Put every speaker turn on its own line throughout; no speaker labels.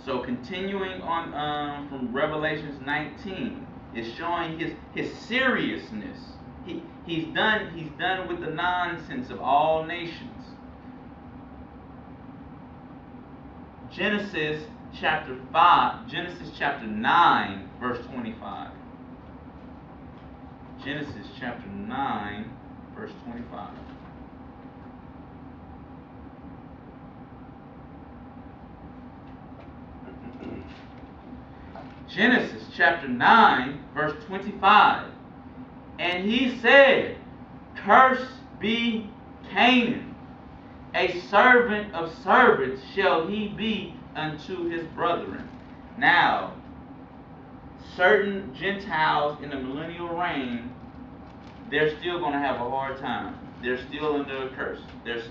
So continuing on from Revelations 19, is showing his seriousness. He's done with the nonsense of all nations. Genesis chapter 9, verse 25. Genesis chapter 9, verse 25. Genesis chapter 9, verse 25. And he said, Cursed be Canaan, a servant of servants shall he be unto his brethren. Now, certain Gentiles in the millennial reign, they're still going to have a hard time. They're still under a curse. There's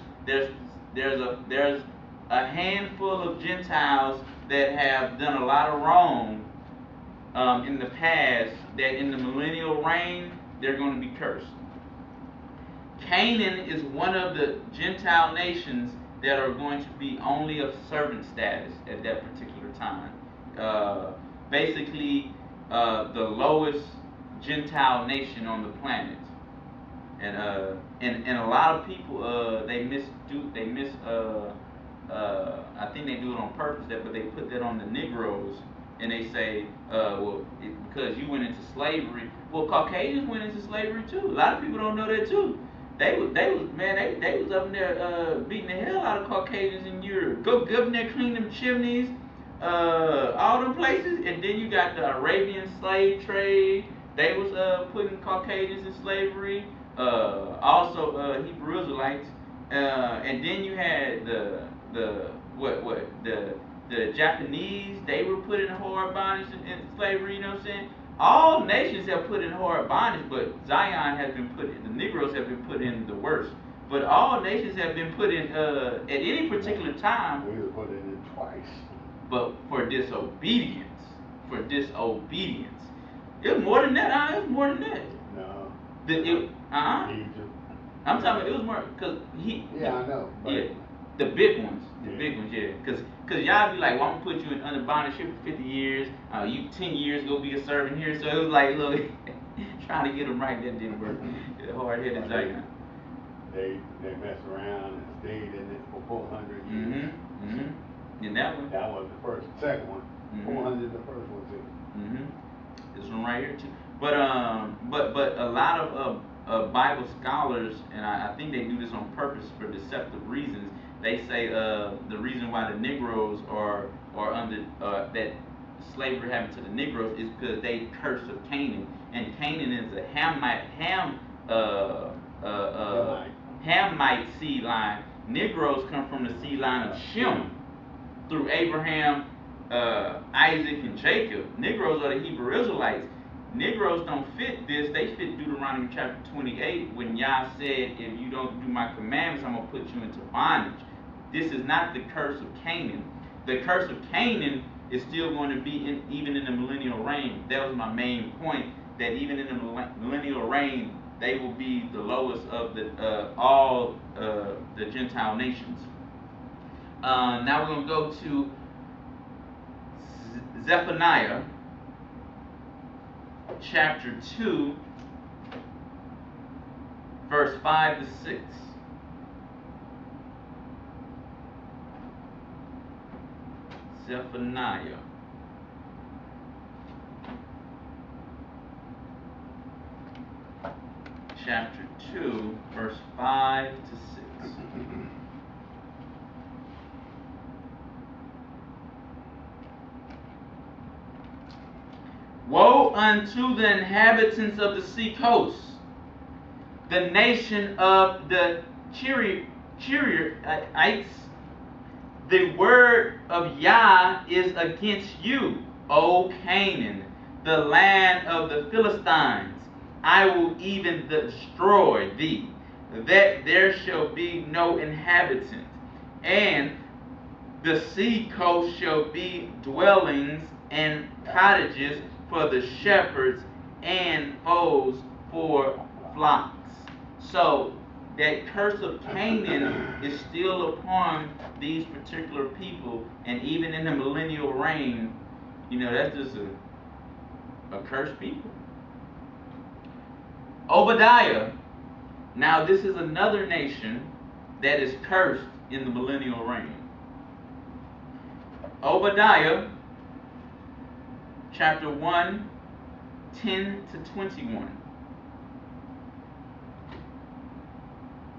a handful of Gentiles that have done a lot of wrong in the past, that in the millennial reign they're going to be cursed. Canaan is one of the Gentile nations that are going to be only of servant status at that particular time. Basically, the lowest Gentile nation on the planet, and a lot of people I think they do it on purpose, but they put that on the Negroes, and they say, because you went into slavery. Well, Caucasians went into slavery too. A lot of people don't know that too. They was up in there beating the hell out of Caucasians in Europe. Go up in there, clean them chimneys, all them places. And then you got the Arabian slave trade. They was putting Caucasians in slavery. Also Hebrew Israelites. And then you had the Japanese. They were put in hard bondage in slavery. You know what I'm saying? All nations have put in hard bondage, but Zion has been put in, the Negroes have been put in the worst. But all nations have been put in at any particular time.
We were put in it twice.
But for disobedience. It was more than that. It was more than that.
No.
Egypt. I'm talking about, it was more, because
Yeah, I know.
Yeah. The big ones, yeah. Because y'all be like, well, I'm going to put you in under bondage for 50 years. You 10 years go be a servant here. So it was like, look, trying to get them right, that didn't work. Hard-headed Zion.
They messed around and stayed in it for 400 years.
And that one?
That was the first. Second one. 400 the first one too.
This one right here too. But a lot of Bible scholars, and I think they do this on purpose for deceptive reasons. They say the reason why the Negroes are under that slavery happened to the Negroes is because they cursed of Canaan, and Canaan is a Hamite seed line. Negroes come from the seed line of Shem through Abraham, Isaac, and Jacob. Negroes are the Hebrew Israelites. Negroes don't fit this. They fit Deuteronomy chapter 28 when Yah said, if you don't do my commandments, I'm going to put you into bondage. This is not the curse of Canaan. The curse of Canaan is still going to be even in the millennial reign. That was my main point, that even in the millennial reign, they will be the lowest of all the Gentile nations. Now we're going to go to Zephaniah chapter 2, verse 5 to 6. Zephaniah chapter 2, verse 5 to 6. Woe unto the inhabitants of the sea coast, the nation of the Chiriites. The word of Yah is against you, O Canaan, the land of the Philistines. I will even destroy thee, that there shall be no inhabitant, and the sea coast shall be dwellings and cottages for the shepherds and foes for flocks. So that curse of Canaan is still upon these particular people, and even in the millennial reign, that's just a cursed people. Obadiah. Now this is another nation that is cursed in the millennial reign. Obadiah, chapter 1, 10 to 21.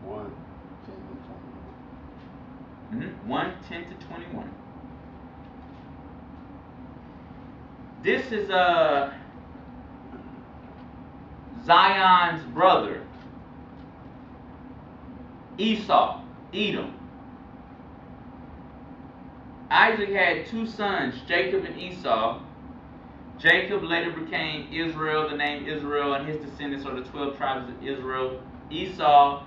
1, 10 to 21.
1, 10 to 21. This is Zion's brother, Esau, Edom. Isaac had two sons, Jacob and Esau. Jacob later became Israel, the name Israel, and his descendants are the 12 tribes of Israel. Esau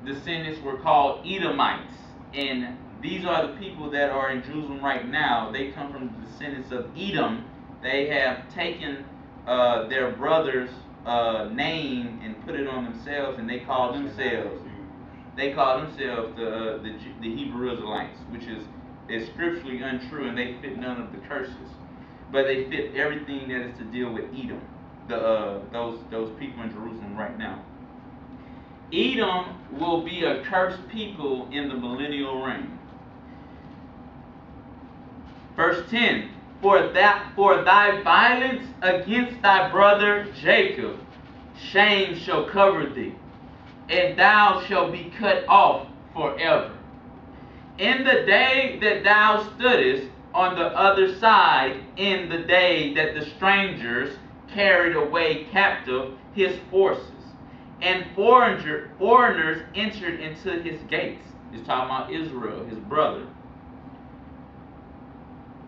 descendants were called Edomites, and these are the people that are in Jerusalem right now. They come from the descendants of Edom. They have taken their brother's name and put it on themselves, and they call themselves the Hebrew Israelites, which is scripturally untrue, and they fit none of the curses, but they fit everything that is to deal with Edom, those people in Jerusalem right now. Edom will be a cursed people in the millennial reign. Verse 10, for thy violence against thy brother Jacob, shame shall cover thee, and thou shalt be cut off forever. In the day that thou stoodest on the other side, in the day that the strangers carried away captive his forces, and foreigners entered into his gates. He's talking about Israel, his brother.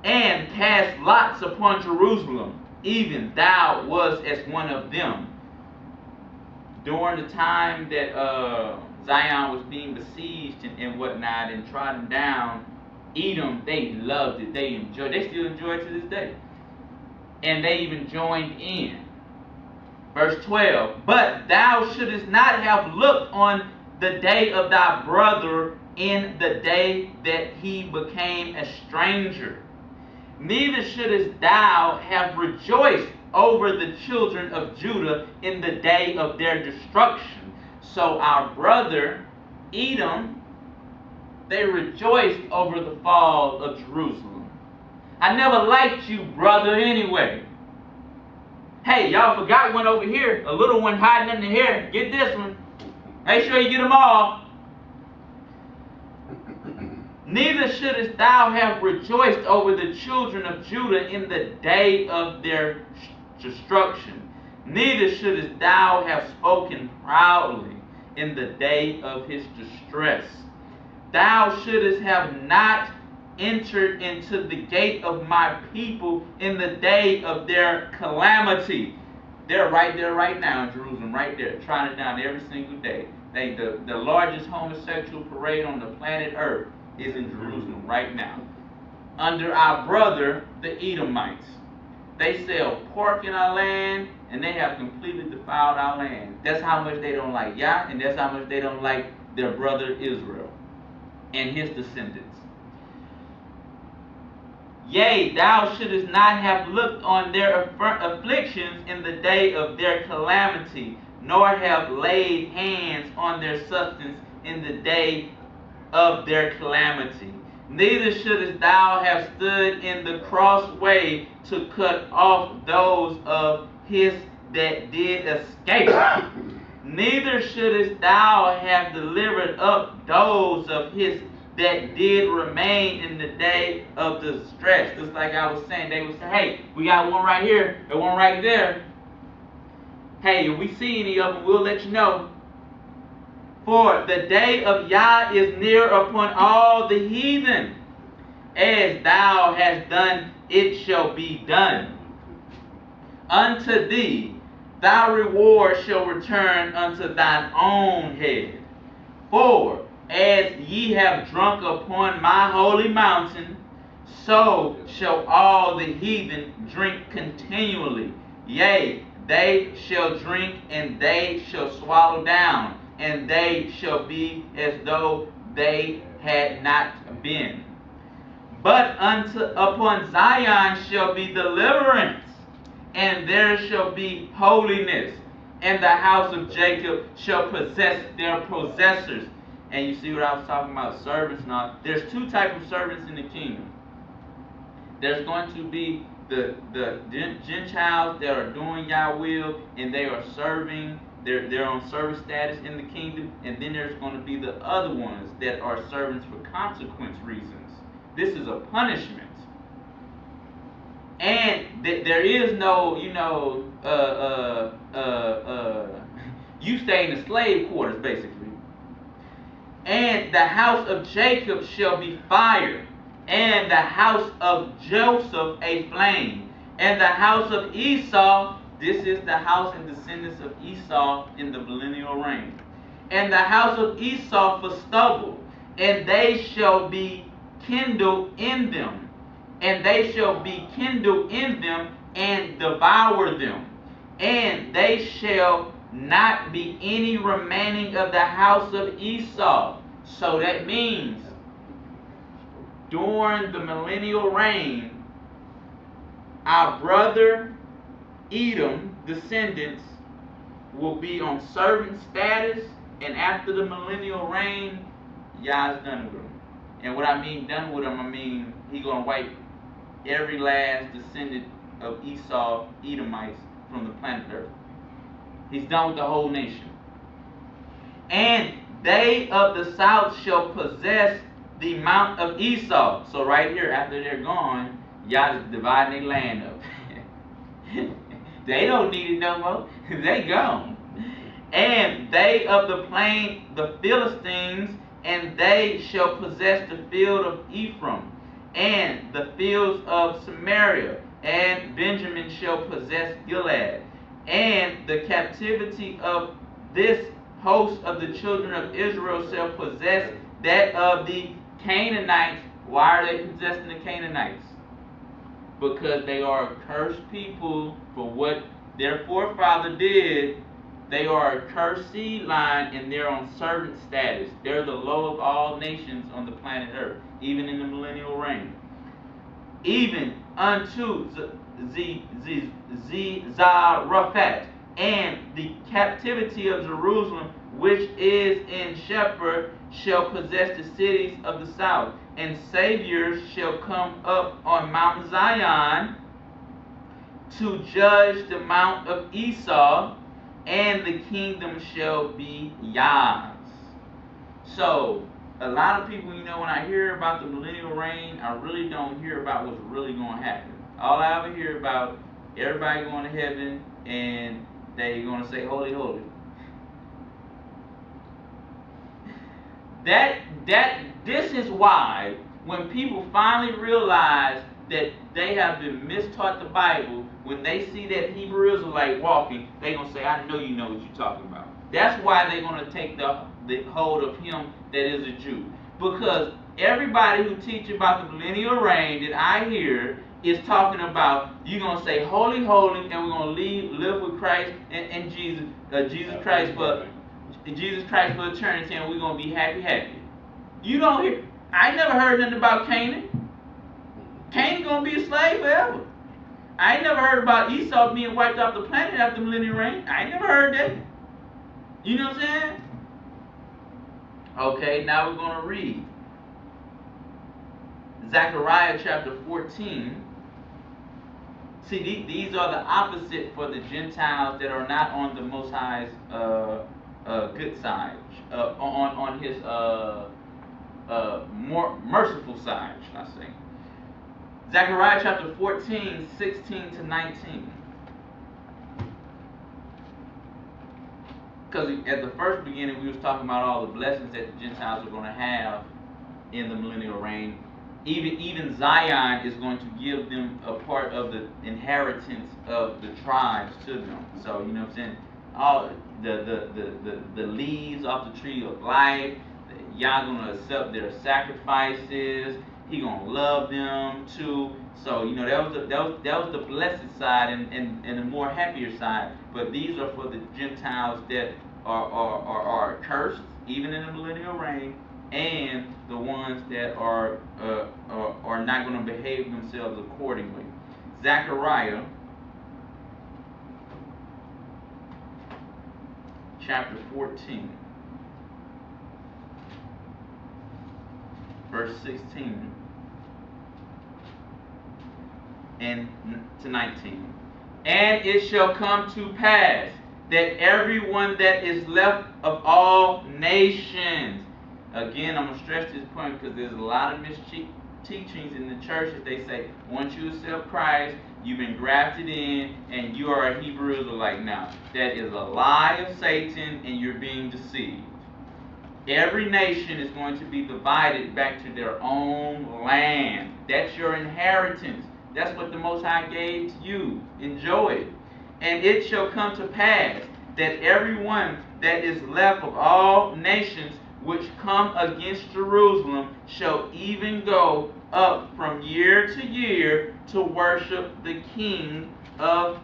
And cast lots upon Jerusalem, even thou was as one of them. During the time that Zion was being besieged and whatnot and trodden down, Edom, they loved it. They enjoyed it. They still enjoy it to this day. And they even joined in. Verse 12, but thou shouldest not have looked on the day of thy brother in the day that he became a stranger. Neither shouldest thou have rejoiced over the children of Judah in the day of their destruction. So our brother Edom, they rejoiced over the fall of Jerusalem. I never liked you, brother, anyway. Hey, y'all forgot one over here, a little one hiding in the hair. Get this one. Make sure you get them all. Neither shouldest thou have rejoiced over the children of Judah in the day of their destruction. Neither shouldest thou have spoken proudly in the day of his distress. Thou shouldest have not entered into the gate of my people in the day of their calamity. They're right there right now in Jerusalem, right there, trying it down every single day. The largest homosexual parade on the planet Earth is in Jerusalem right now. Under our brother, the Edomites. They sell pork in our land, and they have completely defiled our land. That's how much they don't like Yah, and that's how much they don't like their brother Israel and his descendants. Yea, thou shouldest not have looked on their afflictions in the day of their calamity, nor have laid hands on their substance in the day of their calamity. Neither shouldest thou have stood in the crossway to cut off those of his that did escape. Neither shouldest thou have delivered up those of his that did remain in the day of distress. Just like I was saying, they would say, hey, we got one right here and one right there. Hey, if we see any of them, we'll let you know. For the day of Yah is near upon all the heathen. As thou hast done, it shall be done. Unto thee thy reward shall return unto thine own head. For as ye have drunk upon my holy mountain, so shall all the heathen drink continually. Yea, they shall drink, and they shall swallow down, and they shall be as though they had not been. But upon Zion shall be deliverance, and there shall be holiness, and the house of Jacob shall possess their possessors. And you see what I was talking about, servants now. There's two types of servants in the kingdom. There's going to be the Gentiles that are doing Yah's will, and they are serving. They're on service status in the kingdom. And then there's going to be the other ones that are servants for consequence reasons. This is a punishment. And there is no, you stay in the slave quarters, basically. And the house of Jacob shall be fire, and the house of Joseph a flame, and the house of Esau, this is the house and descendants of Esau in the millennial reign, and the house of Esau for stubble, and they shall be kindled in them, and they shall be kindled in them and devour them, and they shall not be any remaining of the house of Esau. So that means during the millennial reign, our brother Edom descendants will be on servant status, and after the millennial reign, Yah's done with them. And what I mean done with them, I mean He's going to wipe every last descendant of Esau, Edomites, from the planet Earth. He's done with the whole nation. And they of the south shall possess the mount of Esau. So right here, after they're gone, Yah is dividing their land up. They don't need it no more. They gone. And they of the plain, the Philistines, and they shall possess the field of Ephraim, and the fields of Samaria, and Benjamin shall possess Gilead. And the captivity of this host of the children of Israel shall possess that of the Canaanites. Why are they possessing the Canaanites? Because they are a cursed people for what their forefather did. They are a cursed seed line, and they're on servant status. They're the low of all nations on the planet Earth, even in the millennial reign. Even unto Zarephath, and the captivity of Jerusalem, which is in Shepherd, shall possess the cities of the south, and saviors shall come up on Mount Zion to judge the mount of Esau, and the kingdom shall be Yah's. So, a lot of people, when I hear about the millennial reign, I really don't hear about what's really going to happen. All I ever hear about, everybody going to heaven, and they're going to say, holy, holy. This is why, when people finally realize that they have been mistaught the Bible, when they see that Hebrew Israelite walking, they're going to say, I know you know what you're talking about. That's why they're going to take the hold of him that is a Jew. Because everybody who teaches about the millennial reign that I hear is talking about, you're going to say, holy, holy, and we're going to live with Christ and Jesus Christ for eternity, and we're going to be happy, happy. You don't hear, I never heard nothing about Canaan. Canaan going to be a slave forever. I ain't never heard about Esau being wiped off the planet after the millennial reign. I ain't never heard that. You know what I'm saying? Okay, now we're going to read Zechariah chapter 14. See, these are the opposite for the Gentiles that are not on the Most High's good side, on His more merciful side, should I say. Zechariah chapter 14, 16 to 19. Because at the first beginning, we was talking about all the blessings that the Gentiles are going to have in the millennial reign. Even Zion is going to give them a part of the inheritance of the tribes to them. So, you know what I'm saying? All the leaves off the tree of life, Yah going to accept their sacrifices. He gonna love them too. So that was the blessed side and the more happier side. But these are for the Gentiles that are cursed, even in the millennial reign, and the ones that are not going to behave themselves accordingly. Zechariah chapter 14, verse 16 and to 19. And it shall come to pass that everyone that is left of all nations. Again, I'm going to stress this point because there's a lot of teachings in the churches. They say, once you accept Christ, you've been grafted in, and you are a Hebrew Israelite now. That is a lie of Satan, and you're being deceived. Every nation is going to be divided back to their own land. That's your inheritance. That's what the Most High gave to you. Enjoy it. And it shall come to pass that everyone that is left of all nations which come against Jerusalem shall even go up from year to year to worship the King of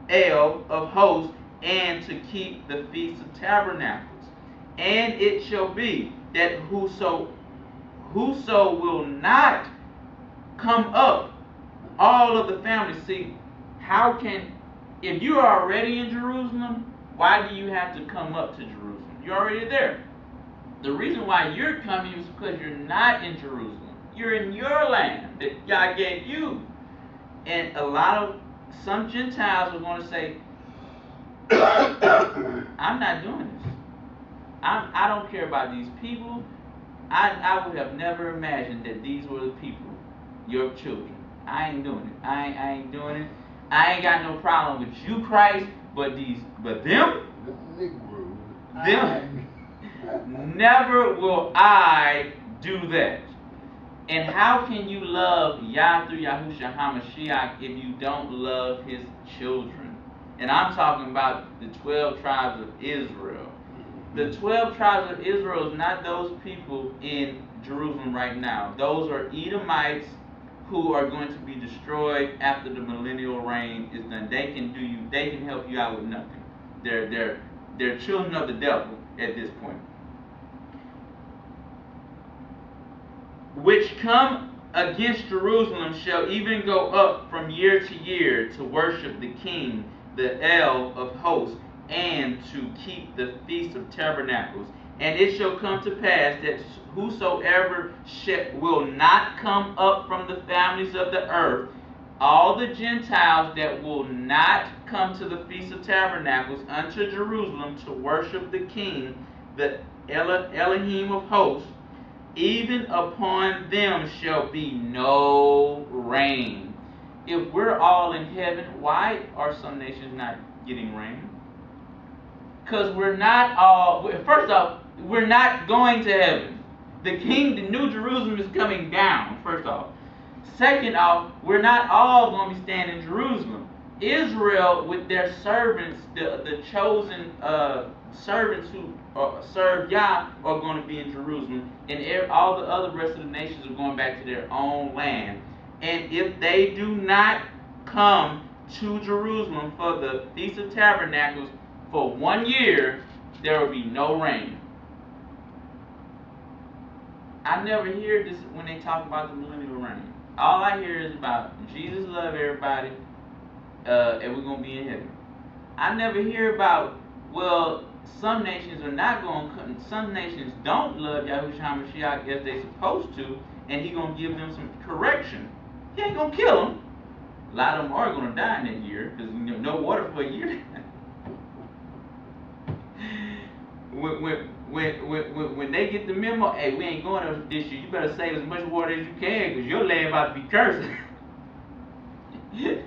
hosts, and to keep the Feast of Tabernacles. And it shall be that whoso will not come up, all of the families. See, if you are already in Jerusalem, why do you have to come up to Jerusalem? You're already there. The reason why you're coming is because you're not in Jerusalem. You're in your land that God gave you. And some Gentiles are going to say, I'm not doing this. I don't care about these people. I would have never imagined that these were the people, your children. I ain't doing it. I ain't doing it. I ain't got no problem with you, Christ, but them, never will I do that. And how can you love Yah through Yahushua HaMashiach if you don't love his children? And I'm talking about the 12 tribes of Israel. The 12 tribes of Israel is not those people in Jerusalem right now. Those are Edomites who are going to be destroyed after the millennial reign is done. They can help you out with nothing. They're children of the devil at this point. Which come against Jerusalem shall even go up from year to year to worship the King, the El of hosts, and to keep the Feast of Tabernacles. And it shall come to pass that whosoever will not come up from the families of the earth, all the Gentiles that will not come to the Feast of Tabernacles unto Jerusalem to worship the King, the Elohim of hosts, even upon them shall be no rain. If we're all in heaven, why are some nations not getting rain? Because we're not all, first off, we're not going to heaven. The New Jerusalem is coming down, first off. Second off, we're not all going to be staying in Jerusalem. Israel, with their servants, the chosen servants who serve Yah, are going to be in Jerusalem. And all the other rest of the nations are going back to their own land. And if they do not come to Jerusalem for the Feast of Tabernacles for 1 year, there will be no rain. I never hear this when they talk about the millennial reign. All I hear is about Jesus love everybody, and we're going to be in heaven. I never hear about, well, some nations are not going to come, some nations don't love Yahushua HaMashiach as they're supposed to, and he's going to give them some correction. He ain't going to kill them. A lot of them are going to die in that year, because no water for a year. When they get the memo, hey, we ain't going to this year, you better save as much water as you can, because your land about to be cursed.
You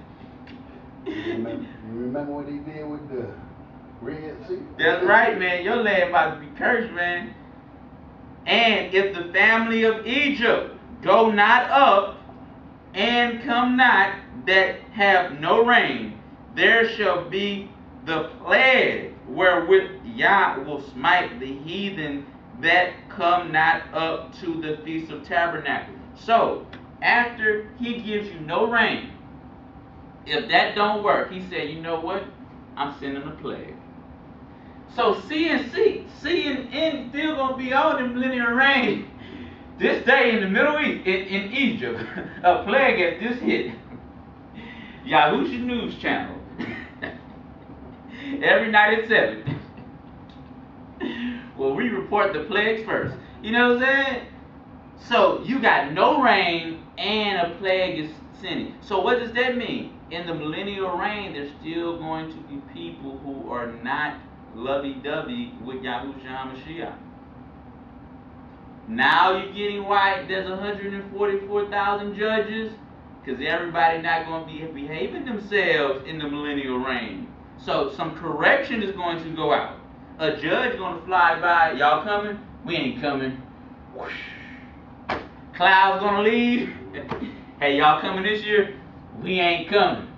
remember what he did with the Red Sea?
That's right, man. Your land about to be cursed, man. And if the family of Egypt go not up and come not, that have no rain, there shall be the plague wherewith Yah will smite the heathen that come not up to the Feast of Tabernacles. So, after he gives you no rain, if that don't work, he said, you know what? I'm sending a plague. So C and N still gonna be on the millennial reign. This day in the Middle East, in Egypt, a plague has just hit. Yahushua News Channel. Every night at 7. Well, we report the plagues first. You know what I'm saying? So you got no rain and a plague is sending. So what does that mean? In the millennial reign, there's still going to be people who are not lovey-dovey with Yahushua HaMashiach. Now you're getting why there's 144,000 judges, because everybody not going to be behaving themselves in the millennial reign. So some correction is going to go out. A judge going to fly by. Y'all coming? We ain't coming. Whoosh. Clouds going to leave. Hey, y'all coming this year? We ain't coming.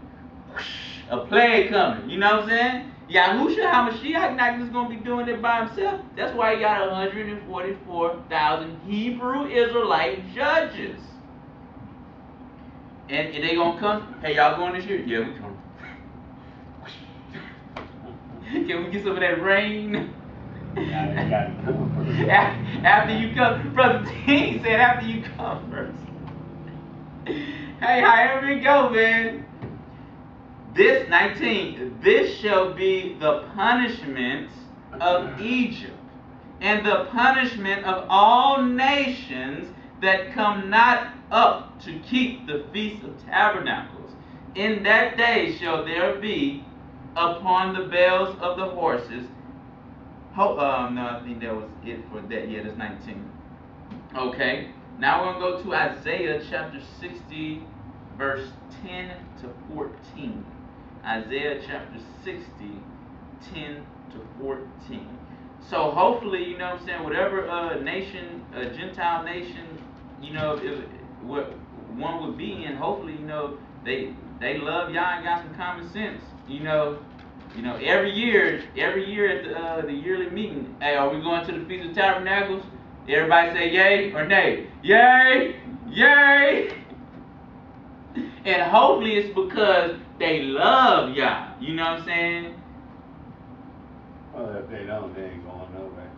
Whoosh. A plague coming. You know what I'm saying? Yahushua HaMashiach not just going to be doing it by himself. That's why he got 144,000 Hebrew Israelite judges. And they going to come. Hey, y'all going this year? Yeah, we coming. Can we get some of that rain? After you come, Brother T said after you come first. Hey, however it go, man. This 19, this shall be the punishment of Egypt, and the punishment of all nations that come not up to keep the Feast of Tabernacles. In that day shall there be upon the bells of the horses. No, I think that was it for that. Yeah, that's 19. Okay, now we're going to go to Isaiah chapter 60, verse 10 to 14. Isaiah chapter 60, 10 to 14. So hopefully, you know what I'm saying, whatever nation, Gentile nation, you know, what one would be in, hopefully, you know, they love y'all and got some common sense. You know, every year at the yearly meeting, hey, are we going to the Feast of Tabernacles? Everybody say yay or nay. Yay, yay. And hopefully it's because they love y'all. You know what I'm saying?
Well, if they don't, they ain't going nowhere.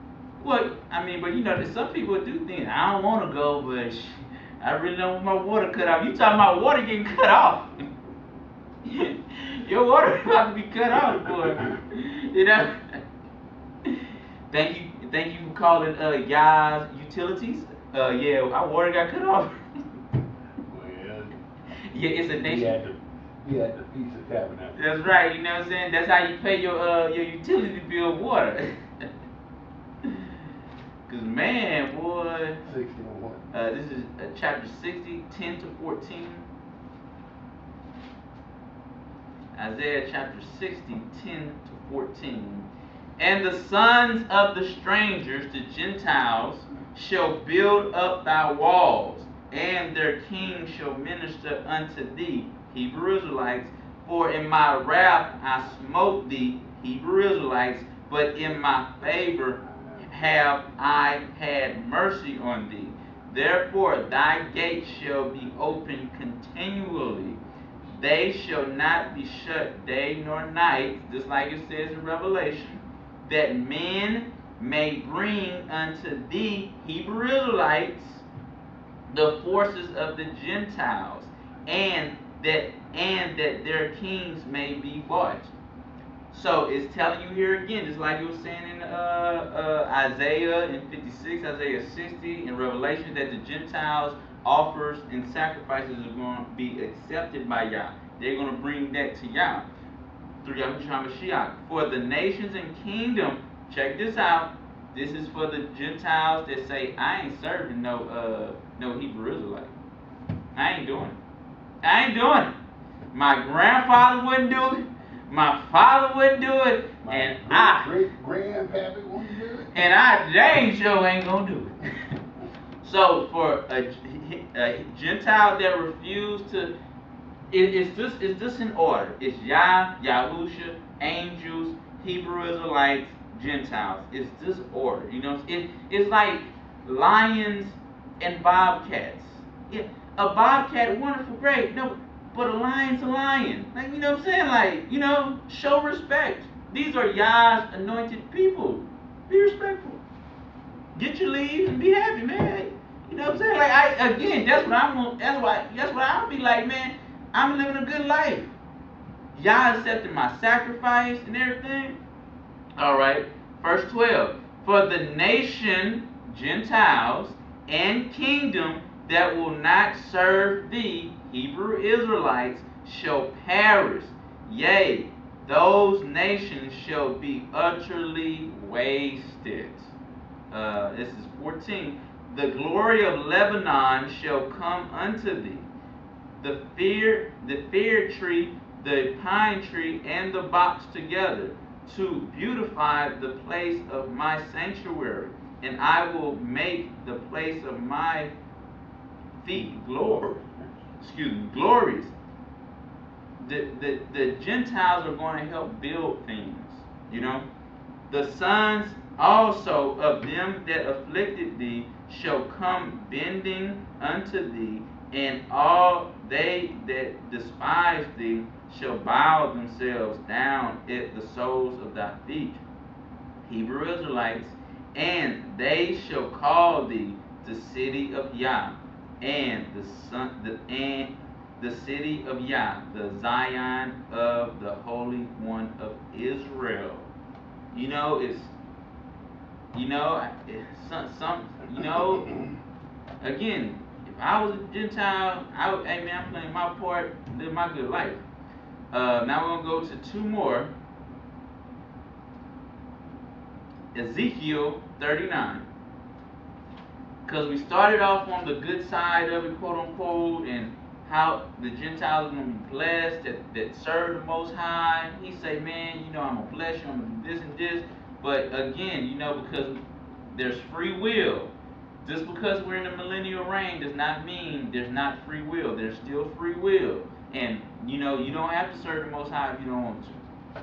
Well, I mean, but you know, some people do think, I don't want to go, but I really don't want my water cut off. You talking about water getting cut off? Your water about to be cut off, boy. You know? Thank you for calling Yah's Utilities. Yeah, our water got cut off.
Well,
Yeah, it's a nation.
You had the Feast of Tabernacles.
That's right, you know what I'm saying? That's how you pay your utility bill of water. Cause man, boy.
61.
This is chapter 60, 10 to 14. Isaiah chapter 60, 10 to 14. And the sons of the strangers, the Gentiles, shall build up thy walls, and their king shall minister unto thee, Hebrew Israelites. For in my wrath I smote thee, Hebrew Israelites, but in my favor have I had mercy on thee. Therefore thy gates shall be open continually. They shall not be shut day nor night, just like it says in Revelation, that men may bring unto thee, Hebrew Israelites, the forces of the Gentiles, and that their kings may be bought. So it's telling you here again, just like it was saying in Isaiah in 56, Isaiah 60, in Revelation, that the Gentiles offers and sacrifices are going to be accepted by Yah. They're going to bring that to Yah through Yahushua HaMashiach. For the nations and kingdom, check this out. This is for the Gentiles that say, I ain't serving no Hebrew Israelite. I ain't doing it. I ain't doing it. My grandfather wouldn't do it. My father wouldn't do it. And
great-grandpappy wouldn't do it.
And I dang sure ain't going to do it. So for a Gentile that refuse to, it's just in order. It's Yah, Yahusha, angels, Hebrew Israelites, Gentiles. It's this order. You know, it's like lions and bobcats. Yeah, a bobcat, wonderful, great. No, but a lion's a lion. Like, you know what I'm saying? Like, you know, show respect. These are Yah's anointed people. Be respectful. Get your leave and be happy, man. You know what I'm saying? Like again, that's what I'm gonna, that's what I'll be like, man. I'm living a good life. Yah accepted my sacrifice and everything. Alright. Verse 12. For the nation, Gentiles, and kingdom that will not serve thee, Hebrew Israelites, shall perish. Yea, those nations shall be utterly wasted. This is 14. The glory of Lebanon shall come unto thee. The fir tree, the pine tree, and the box together, to beautify the place of my sanctuary, and I will make the place of my feet glorious. The Gentiles are going to help build things, you know. The sons also of them that afflicted thee shall come bending unto thee, and all they that despise thee shall bow themselves down at the soles of thy feet. Hebrew Israelites, and they shall call thee the city of Yah, and the city of Yah, the Zion of the Holy One of Israel. You know, it's again, if I was a Gentile, I would, hey man, I'm playing my part, live my good life. Now we're gonna go to two more. Ezekiel 39. Because we started off on the good side of it, quote unquote, and how the Gentiles are going to be blessed, that serve the Most High. He say, man, you know, I'm going to bless you, I'm going to do this and this. But again, you know, because there's free will. Just because we're in the millennial reign does not mean there's not free will. There's still free will. And, you know, you don't have to serve the Most High if you don't want to.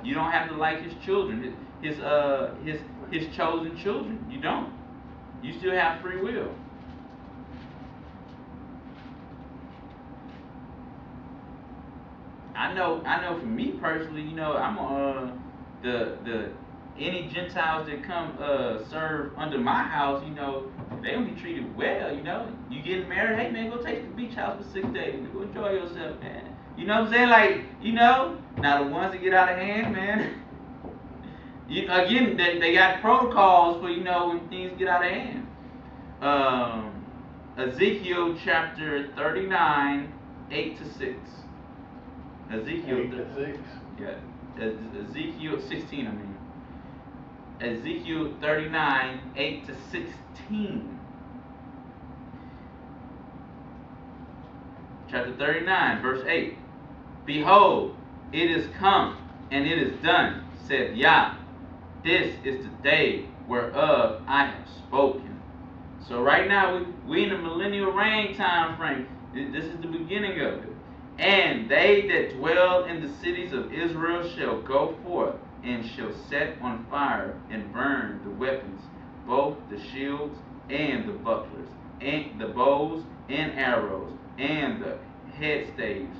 You don't have to like his children, his chosen children. You don't. You still have free will. I know for me personally, you know, I'm the any Gentiles that come serve under my house, you know, they gonna be treated well, you know. You getting married, hey man, go take the beach house for 6 days, go enjoy yourself, man. You know what I'm saying? Like, you know, now the ones that get out of hand, man. Again, they got protocols for, you know, when things get out of hand. Ezekiel chapter 39, 8 to 6. Ezekiel
8 to 6.
Yeah. Ezekiel 16, I mean. Ezekiel 39, 8 to 16. Chapter 39, verse 8. Behold, it is come, and it is done, said Yah. This is the day whereof I have spoken. So right now, we in the millennial reign time frame. This is the beginning of it. And they that dwell in the cities of Israel shall go forth, and shall set on fire and burn the weapons, both the shields and the bucklers, and the bows and arrows, and the headstaves,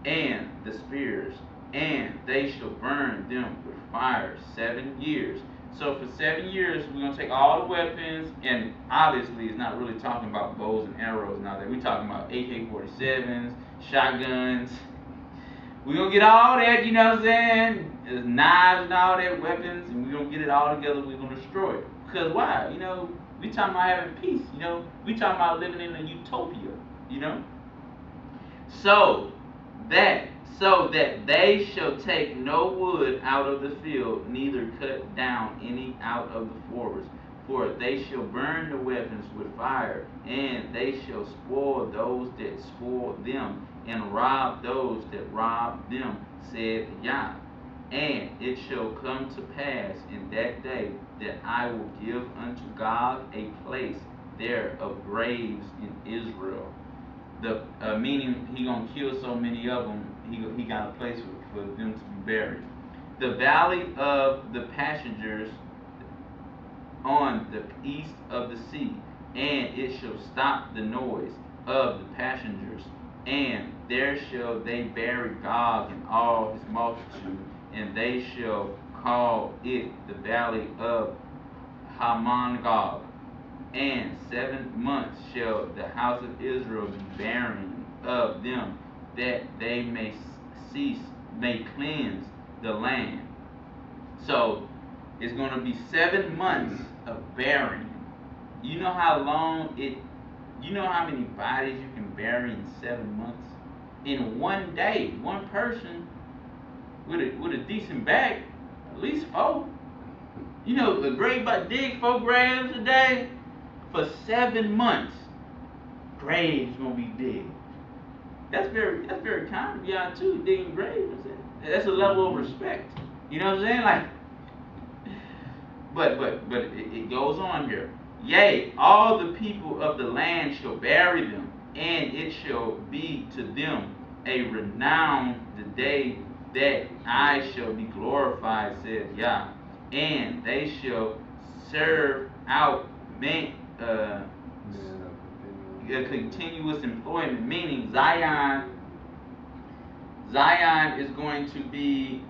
and the spears, and they shall burn them with fire 7 years. So for 7 years, we're going to take all the weapons, and obviously it's not really talking about bows and arrows now that we're talking about AK-47s, shotguns. We're going to get all that, you know what I'm saying? There's knives and all that, weapons, and we're going to get it all together, we're going to destroy it. Because why? You know, we talking about having peace, you know? We talking about living in a utopia, you know? So that they shall take no wood out of the field, neither cut down any out of the forest. For they shall burn the weapons with fire, and they shall spoil those that spoil them, and rob those that rob them, said Yah. And it shall come to pass in that day that I will give unto God a place there of graves in Israel. Meaning he gonna kill so many of them, he got a place for them to be buried. The valley of the passengers on the east of the sea, and it shall stop the noise of the passengers, and there shall they bury Gog and all his multitude, and they shall call it the valley of Hamongog. And 7 months shall the house of Israel be barren of them, that they may cleanse the land. So it's going to be 7 months of burying. You know how long it? You know how many bodies you can bury in 7 months? In one day, one person with a decent bag, at least 4. You know, the grave about dig 4 graves a day for 7 months. Graves gonna be digged. That's very kind of y'all too, digging graves. That's a level of respect. You know what I'm saying? Like, but it goes on here. Yea, all the people of the land shall bury them, and it shall be to them a renown the day that I shall be glorified, said Yah. And they shall serve out a continuous employment, meaning Zion is going to be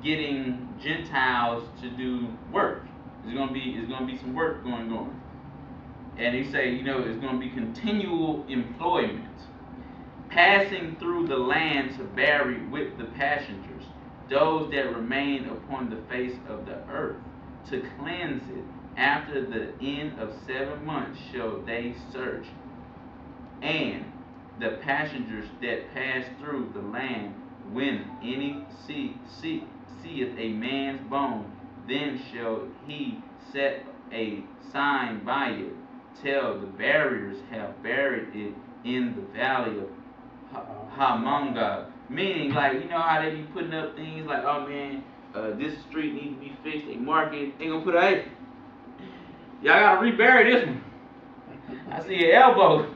getting Gentiles to do work. There's going to be some work going on. And he say, you know, it's going to be continual employment. Passing through the land to bury with the passengers, those that remain upon the face of the earth, to cleanse it. After the end of 7 months shall they search. And the passengers that pass through the land, when any seeth a man's bone, then shall he set a sign by it, till the buriers have buried it in the valley of Hamongog. Meaning, like, you know how they be putting up things like, oh man, this street needs to be fixed. They mark it. They gonna put a, hey, y'all gotta rebury this one. I see your elbow.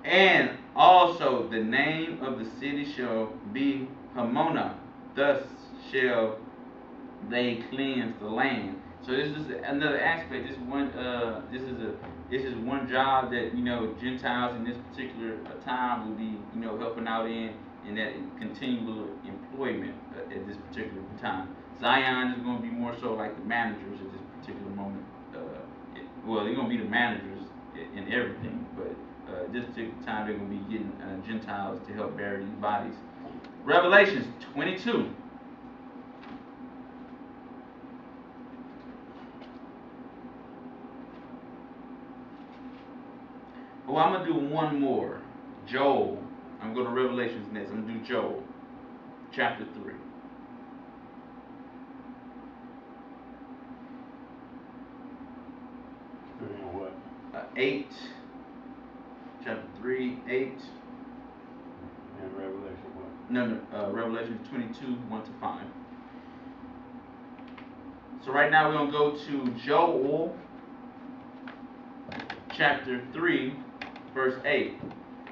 And also the name of the city shall be Hamona. Thus shall they cleanse the land. So this is another aspect. This is one job that, you know, Gentiles in this particular time will be, you know, helping out in that continual employment at this particular time. Zion is going to be more so like the managers at this particular moment. Well, they're going to be the managers in everything, but this particular time they're going to be getting Gentiles to help bury these bodies. Revelations 22. Oh, I'm going to do one more. Joel. I'm going to Revelations next. I'm going to do Joel. Chapter 3.
What?
8. Chapter 3, 8.
And Revelation what?
No, Revelation 22, 1 to 5. So right now we're going to go to Joel, chapter 3, verse 8.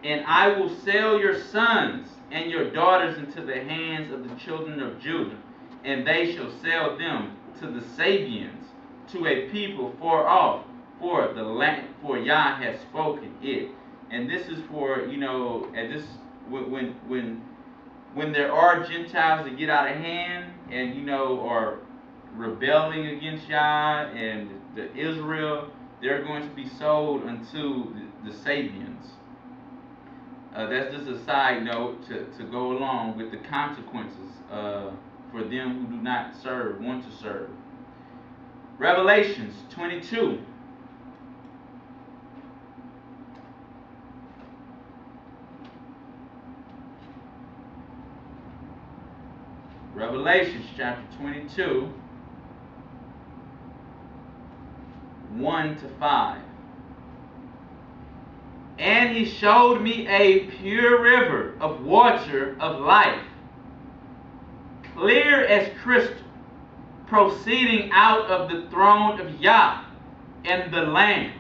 And I will sell your sons and your daughters into the hands of the children of Judah, and they shall sell them to the Sabians, to a people far off, for the land, for Yah has spoken it. And this is for, you know, and this when there are Gentiles that get out of hand and, you know, are rebelling against Yah and the Israel, they're going to be sold unto the Sabians. That's just a side note to go along with the consequences for them who do not want to serve. Revelations 22. Revelations chapter 22, 1 to 5. And he showed me a pure river of water of life, clear as crystal, proceeding out of the throne of Yah and the Lamb.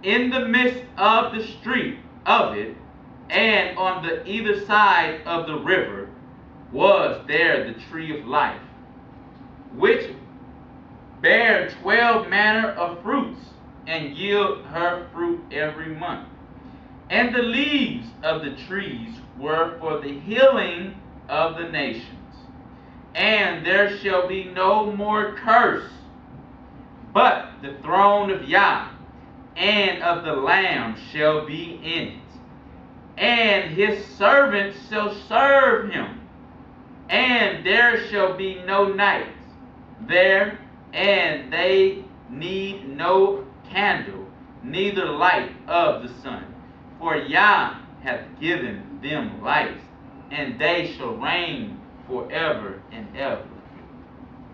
In the midst of the street of it, and on the either side of the river, was there the tree of life, which bare 12 manner of fruits, and yield her fruit every month. And the leaves of the trees were for the healing of the nations. And there shall be no more curse, but the throne of Yah and of the Lamb shall be in it. And his servants shall serve him. And there shall be no night there, and they need no candle, neither light of the sun. For Yah hath given them light, and they shall reign forever and ever.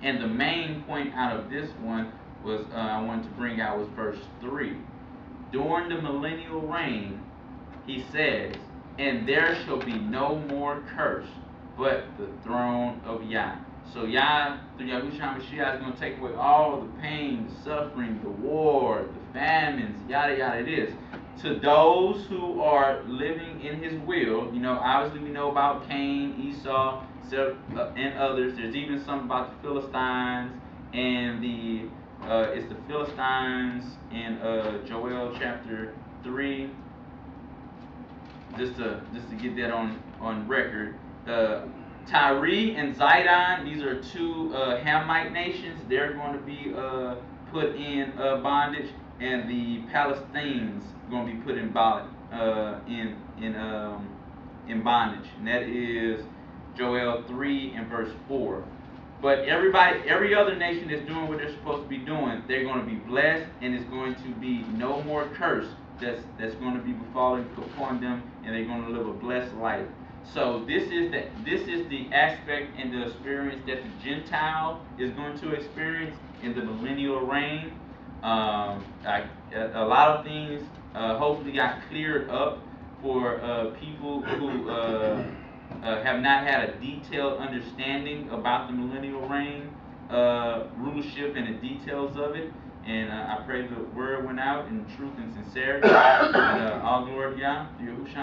And the main point out of this one was I wanted to bring out was verse 3. During the millennial reign, he says, and there shall be no more curse, but the throne of Yah. So Yah, through Yahushua Mashiach, is going to take away all the pain, the suffering, the war, the famines, yada yada it is. To those who are living in his will, obviously we know about Cain, Esau, and others. There's even some about the Philistines and it's the Philistines in Joel chapter 3. Just to get that on record. Tyre and Zidon, these are two Hamite nations. They're going to be put in bondage, and the Palestinians are going to be put in bondage. And that is Joel 3 and verse 4. But every other nation that's doing what they're supposed to be doing, they're going to be blessed, and it's going to be no more curse that's going to be befalling upon them, and they're going to live a blessed life. So this is the aspect and the experience that the Gentile is going to experience in the millennial reign. A lot of things hopefully got cleared up for people who have not had a detailed understanding about the millennial reign rulership and the details of it. And I pray the word went out in truth and sincerity. And all glory to Yah, to Yahushua.